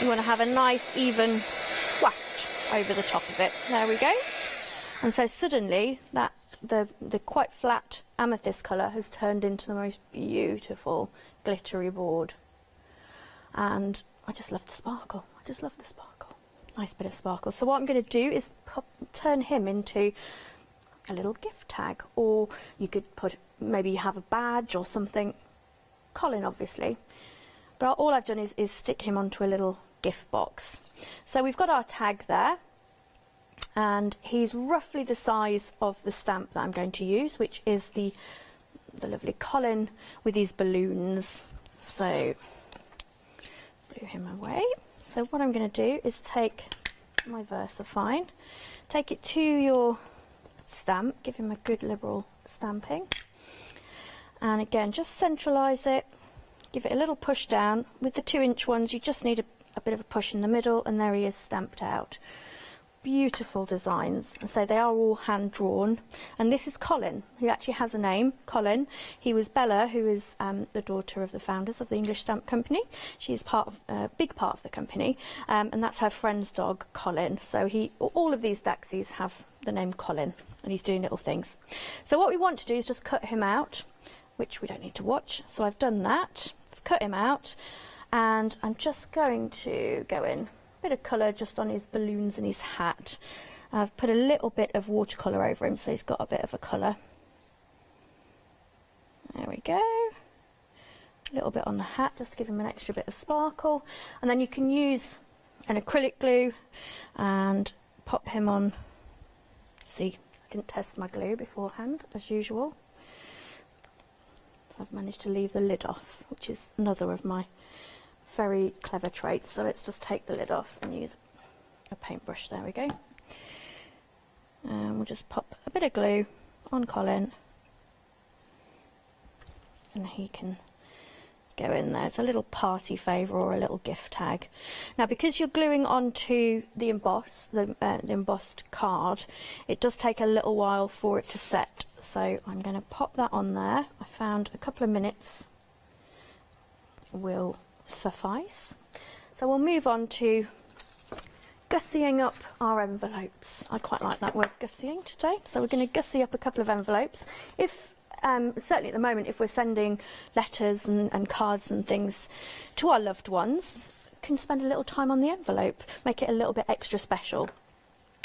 You want to have a nice even waft over the top of it. There we go. And so suddenly that the quite flat amethyst colour has turned into the most beautiful glittery board. And I just love the sparkle. I just love the sparkle. Nice bit of sparkle. So what I'm going to do is turn him into a little gift tag, or you could maybe have a badge or something. Colin, obviously. But all I've done is stick him onto a little gift box. So we've got our tag there, and he's roughly the size of the stamp that I'm going to use, which is the lovely Colin with his balloons. So blew him away. So what I'm going to do is take my VersaFine, take it to your stamp, give him a good liberal stamping, and again just centralise it. Give it a little push down. With the 2-inch ones, you just need a bit of a push in the middle, and there he is stamped out. Beautiful designs. And so they are all hand drawn. And this is Colin. He actually has a name, Colin. He was Bella, who is the daughter of the founders of the English Stamp Company. She's a big part of the company, and that's her friend's dog, Colin. So all of these Daxies have the name Colin, and he's doing little things. So what we want to do is just cut him out, which we don't need to watch. So I've done that. Cut him out, and I'm just going to go in a bit of colour just on his balloons and his hat. I've put a little bit of watercolour over him so he's got a bit of a colour. There we go. A little bit on the hat just to give him an extra bit of sparkle, and then you can use an acrylic glue and pop him on. See, I didn't test my glue beforehand as usual. I've managed to leave the lid off, which is another of my very clever traits. So let's just take the lid off and use a paintbrush. There we go. And we'll just pop a bit of glue on Colin, and he can go in there. It's a little party favour or a little gift tag. Now, because you're gluing onto the embossed card, it does take a little while for it to set. So I'm going to pop that on there. I found a couple of minutes will suffice. So we'll move on to gussying up our envelopes. I quite like that word, gussying, today. So we're going to gussy up a couple of envelopes. If certainly at the moment, if we're sending letters and cards and things to our loved ones, can spend a little time on the envelope, make it a little bit extra special.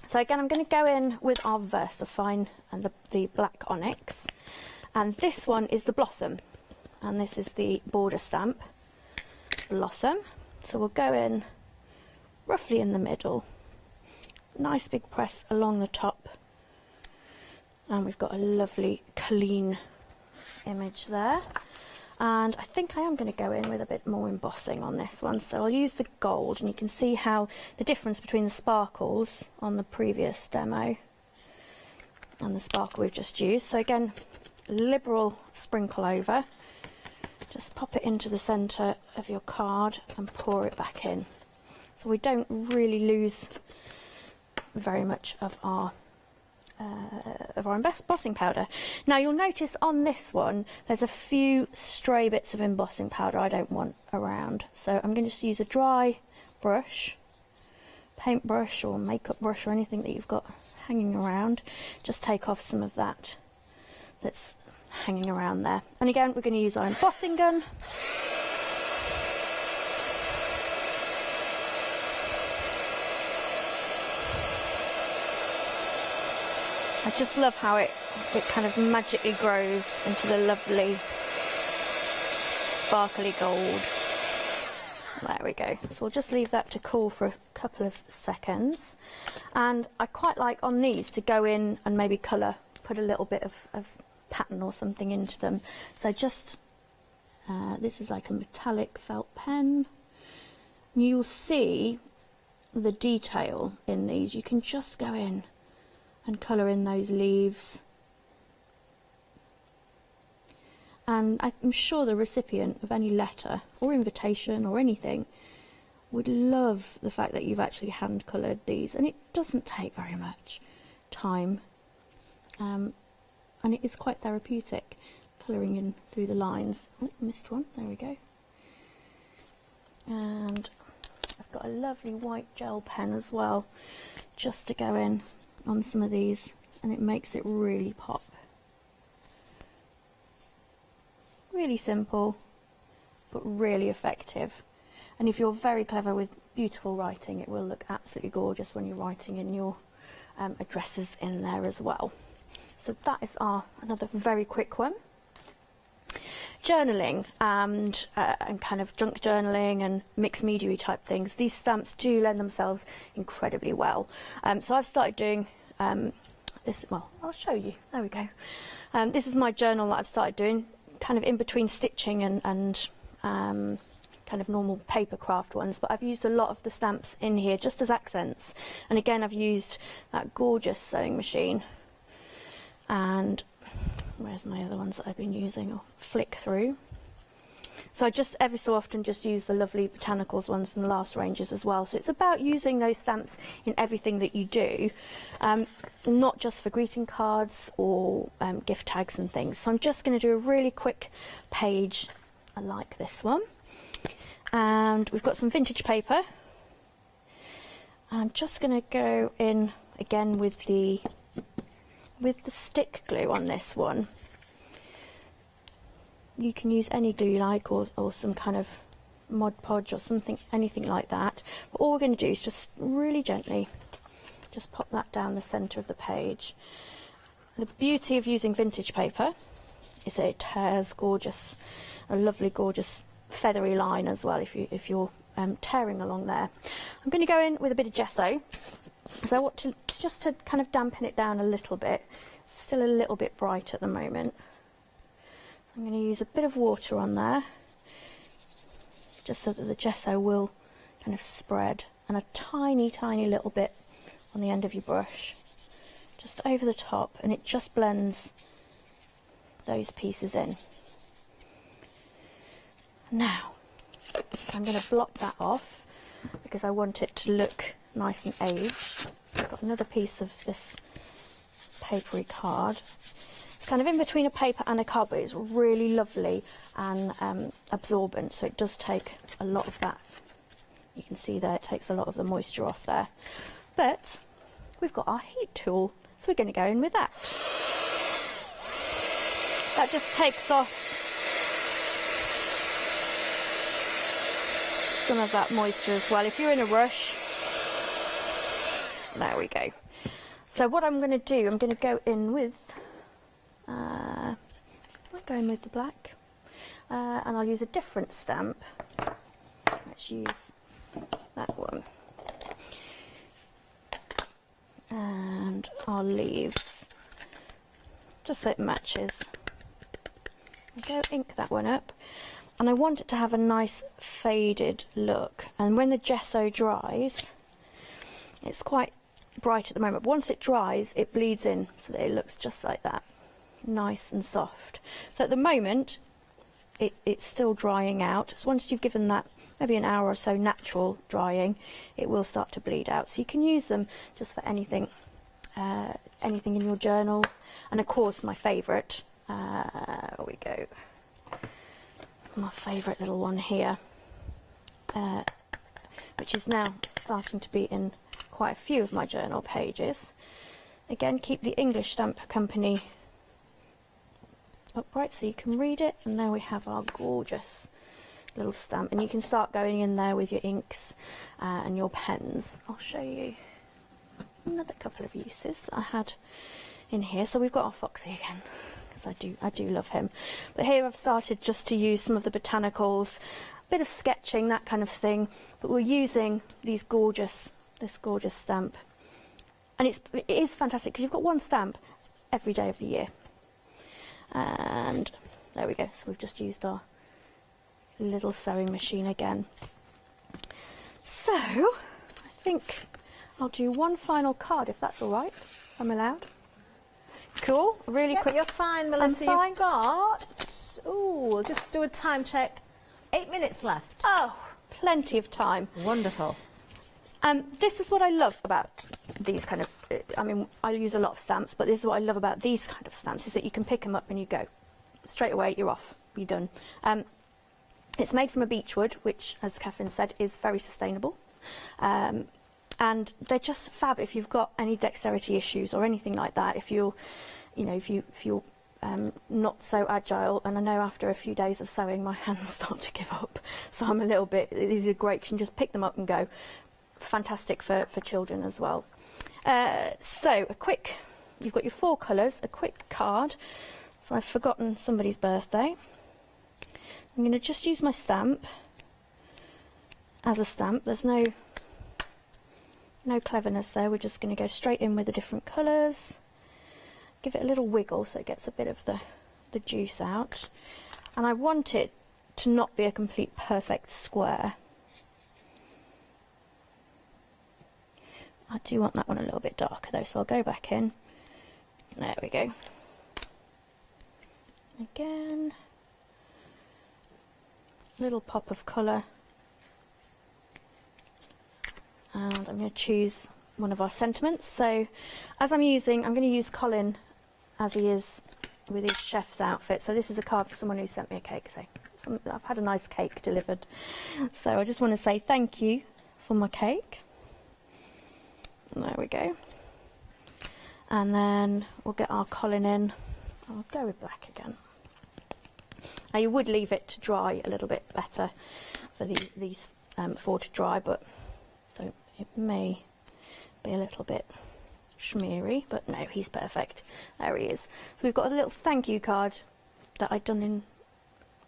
So again, I'm going to go in with our VersaFine and the black onyx, and this one is the blossom, and this is the border stamp blossom. So we'll go in roughly in the middle, nice big press along the top, and we've got a lovely clean image there. And I think I am going to go in with a bit more embossing on this one, so I'll use the gold, and you can see how the difference between the sparkles on the previous demo and the sparkle we've just used. So again, liberal sprinkle over, just pop it into the centre of your card and pour it back in, so we don't really lose very much of our embossing powder. Now you'll notice on this one there's a few stray bits of embossing powder I don't want around, so I'm going to just use a dry brush, paintbrush or makeup brush or anything that you've got hanging around. Just take off some of that that's hanging around there, and again we're going to use our embossing gun. I just love how it kind of magically grows into the lovely sparkly gold. There we go. So we'll just leave that to cool for a couple of seconds. And I quite like on these to go in and maybe colour, put a little bit of pattern or something into them. So just, this is like a metallic felt pen. You'll see the detail in these. You can just go in and colour in those leaves, and I'm sure the recipient of any letter or invitation or anything would love the fact that you've actually hand coloured these, and it doesn't take very much time, and it is quite therapeutic colouring in through the lines. Oh, missed one, there we go. And I've got a lovely white gel pen as well, just to go in on some of these, and it makes it really pop. Really simple but really effective, and if you're very clever with beautiful writing, it will look absolutely gorgeous when you're writing in your addresses in there as well. So that is another very quick one. Journaling and kind of junk journaling and mixed media type things, these stamps do lend themselves incredibly well. So I've started doing this, well, I'll show you, there we go. This is my journal that I've started doing, kind of in between stitching and kind of normal papercraft ones, but I've used a lot of the stamps in here just as accents, and again I've used that gorgeous sewing machine, and where's my other ones that I've been using? I'll flick through. So I just every so often just use the lovely botanicals ones from the last ranges as well. So it's about using those stamps in everything that you do, not just for greeting cards or gift tags and things. So I'm just going to do a really quick page like this one. And we've got some vintage paper. And I'm just going to go in again with the stick glue on this one. You can use any glue you like, or some kind of Mod Podge or something, anything like that. But all we're going to do is just really gently just pop that down the centre of the page. The beauty of using vintage paper is that it tears gorgeous, a lovely gorgeous feathery line as well if you're tearing along there. I'm going to go in with a bit of gesso. So I want to just to kind of dampen it down a little bit. It's still a little bit bright at the moment. I'm going to use a bit of water on there, just so that the gesso will kind of spread, and a tiny little bit on the end of your brush, just over the top, and it just blends those pieces in. Now, I'm going to block that off because I want it to look nice and aged. So I've got another piece of this papery card. It's kind of in between a paper and a card, but it's really lovely and absorbent, so it does take a lot of that. You can see there it takes a lot of the moisture off there. But we've got our heat tool, so we're going to go in with that. That just takes off some of that moisture as well. If you're in a rush, there we go. So what I'm going to do, I'm going to go in with, I'm going with the black, and I'll use a different stamp. Let's use that one. And our leaves, just so it matches. I'll go ink that one up, and I want it to have a nice faded look, and when the gesso dries, it's quite bright at the moment, but once it dries it bleeds in so that it looks just like that, nice and soft. So at the moment it's still drying out, so once you've given that maybe an hour or so natural drying, it will start to bleed out. So you can use them just for anything, anything in your journals. And of course my favourite, there we go, my favourite little one here, which is now starting to be in quite a few of my journal pages. Again, keep the English Stamp Company upright so you can read it, and there we have our gorgeous little stamp, and you can start going in there with your inks and your pens. I'll show you another couple of uses that I had in here. So we've got our Foxy again, because I do love him, but here I've started just to use some of the botanicals, a bit of sketching, that kind of thing, but we're using this gorgeous stamp, and it is fantastic because you've got one stamp every day of the year. And there we go, so we've just used our little sewing machine again. So I think I'll do one final card, if that's all right, if I'm allowed. Cool, really quick. You're fine, Melissa. fine. You've got, ooh, just do a time check, 8 minutes left. Oh, plenty of time. Wonderful. This is what I love about these kind of, I mean, I use a lot of stamps, but this is what I love about these kind of stamps, is that you can pick them up and you go. Straight away, you're off, you're done. It's made from a beechwood, which, as Catherine said, is very sustainable. And they're just fab if you've got any dexterity issues or anything like that. If you're, you know, if you're not so agile, and I know after a few days of sewing my hands start to give up, so I'm a little bit, these are great, you can just pick them up and go. Fantastic for children as well. So a quick, you've got your 4 colours, a quick card. So I've forgotten somebody's birthday. I'm going to just use my stamp as a stamp. There's no cleverness there, we're just going to go straight in with the different colours. Give it a little wiggle so it gets a bit of the juice out. And I want it to not be a complete perfect square. I do want that one a little bit darker though, so I'll go back in. There we go. Again, little pop of colour. And I'm going to choose one of our sentiments. So as I'm going to use Colin as he is with his chef's outfit. So this is a card for someone who sent me a cake. So I've had a nice cake delivered. So I just want to say thank you for my cake. There we go. And then we'll get our Colin in. I'll go with black again. Now you would leave it to dry a little bit better for these 4 to dry, but so it may be a little bit schmeary, but no, he's perfect. There he is. So we've got a little thank you card that I've done in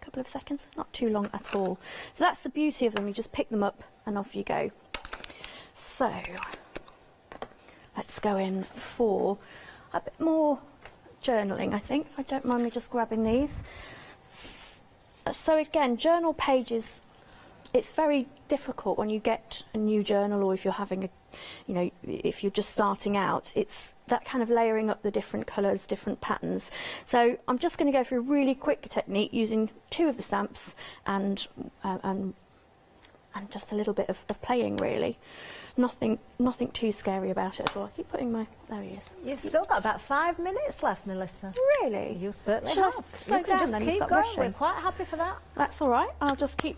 a couple of seconds, not too long at all. So that's the beauty of them, you just pick them up and off you go. So let's go in for a bit more journaling, I think, if I don't mind me just grabbing these. So again, journal pages it's very difficult when you get a new journal, or if you're having a, you know, if you're just starting out, it's that kind of layering up the different colours, different patterns. So I'm just going to go through a really quick technique using 2 of the stamps and just a little bit of playing, really. Nothing too scary about it at all. I keep putting my... There he is. You've still got about 5 minutes left, Melissa. Really? You certainly Shall I have. slow You can down just then and keep stop going. rushing? We're quite happy for that. That's all right. I'll just keep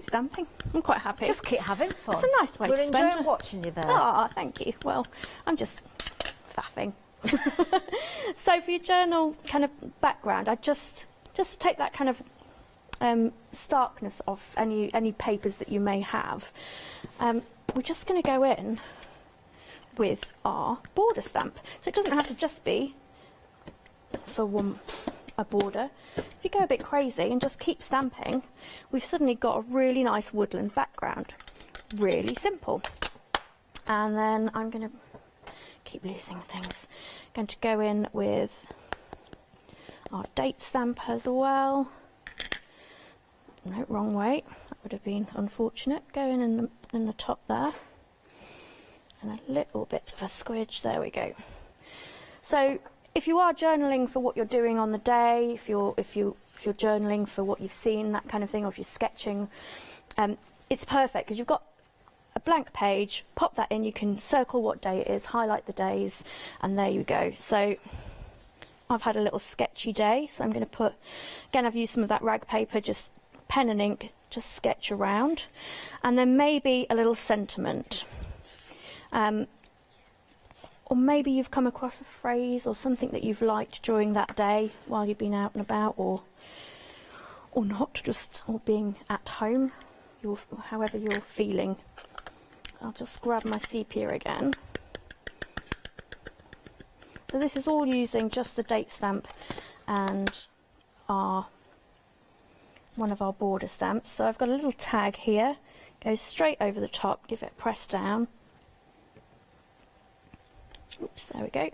stamping. I'm quite happy. Just keep having fun. It's a nice way We're to spend. enjoying watching you there. Oh, thank you. Well, I'm just faffing. So for your journal kind of background, I just to take that kind of starkness off any papers that you may have. We're just going to go in with our border stamp. So it doesn't have to just be for a border. If you go a bit crazy and just keep stamping, we've suddenly got a really nice woodland background. Really simple. And then I'm going to keep losing things. Going to go in with our date stamp as well. No, wrong way. That would have been unfortunate. Go in the top there. And a little bit of a squidge. There we go. So if you are journaling for what you're doing on the day, if you're journaling for what you've seen, that kind of thing, or if you're sketching, it's perfect because you've got a blank page. Pop that in. You can circle what day it is, highlight the days, and there you go. So I've had a little sketchy day, so I'm going to put, again, I've used some of that rag paper, just pen and ink, just sketch around, and then maybe a little sentiment. Or maybe you've come across a phrase or something that you've liked during that day while you've been out and about, or not, or being at home, however you're feeling. I'll just grab my sepia again. So this is all using just the date stamp and one of our border stamps. So I've got a little tag here, goes straight over the top, give it a press down. Oops, there we go.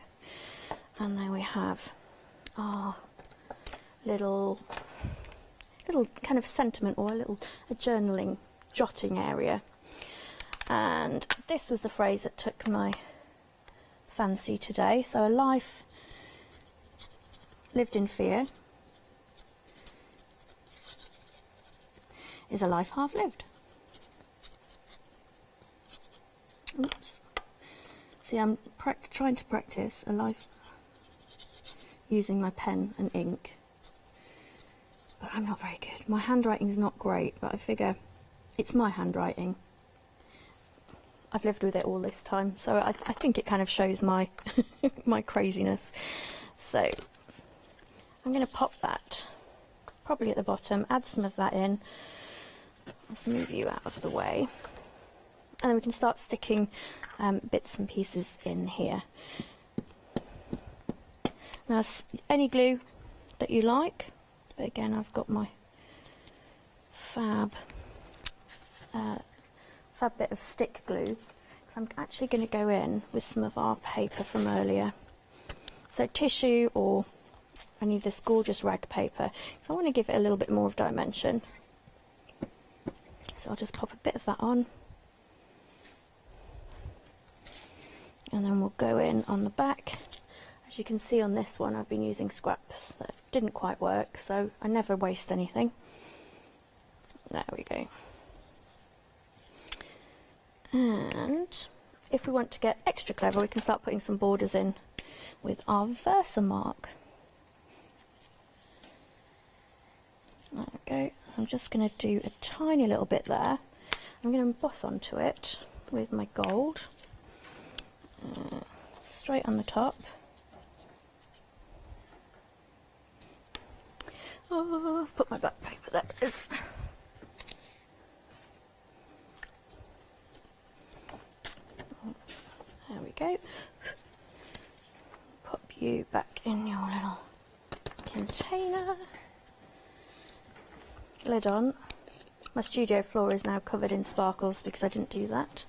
And then we have our little kind of sentiment, or a journaling jotting area. And this was the phrase that took my fancy today. So a life lived in fear is a life half lived. Oops. See, I'm trying to practice a life using my pen and ink, but I'm not very good. My handwriting's not great, but I figure it's my handwriting. I've lived with it all this time, so I think it kind of shows my my craziness. So I'm going to pop that probably at the bottom, add some of that in. Let's move you out of the way. And then we can start sticking bits and pieces in here. Now, any glue that you like, but again, I've got my fab bit of stick glue. So I'm actually going to go in with some of our paper from earlier. So tissue or any of this gorgeous rag paper. So I want to give it a little bit more of dimension. So I'll just pop a bit of that on. And then we'll go in on the back. As you can see on this one, I've been using scraps that didn't quite work, so I never waste anything. There we go. And if we want to get extra clever, we can start putting some borders in with our Versamark. There we go. I'm just going to do a tiny little bit there. I'm going to emboss onto it with my gold. Straight on the top. Oh, I've put my black paper, there it is. There we go. Pop you back in your little container. Lid on. My studio floor is now covered in sparkles because I didn't do that.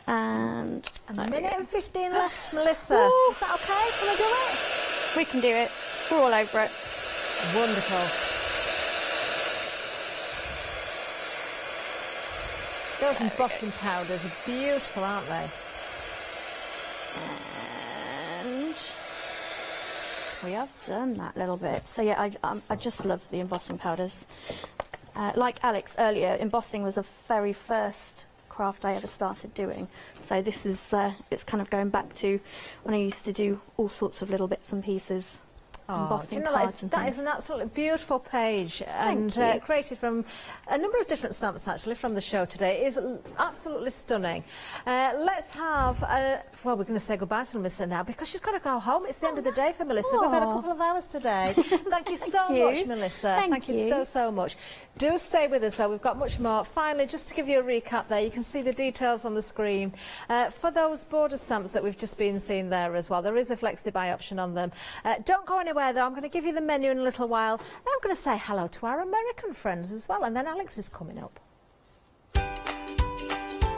And a minute and 15 left, Melissa. Ooh. Is that okay? Can I do it? We can do it. We're all over it. Wonderful. Those embossing powders are beautiful, aren't they? And we have done that little bit. So yeah, I just love the embossing powders. Like Alex earlier, embossing was the very first craft I ever started doing. So this is, it's kind of going back to when I used to do all sorts of little bits and pieces. Oh, do you know, that is an absolutely beautiful page and created from a number of different stamps actually from the show today. It is absolutely stunning. Let's have, well, we're going to say goodbye to Melissa now because she's got to go home. It's the end of the day for Melissa. We've had a couple of hours today. Thank you so much, Melissa. Thank you so much. Do stay with us though, we've got much more. Finally, just to give you a recap there, you can see the details on the screen. For those border stamps that we've just been seeing there as well, there is a flexi-buy option on them. Don't go anywhere though, I'm going to give you the menu in a little while, and I'm going to say hello to our American friends as well, and then Alex is coming up.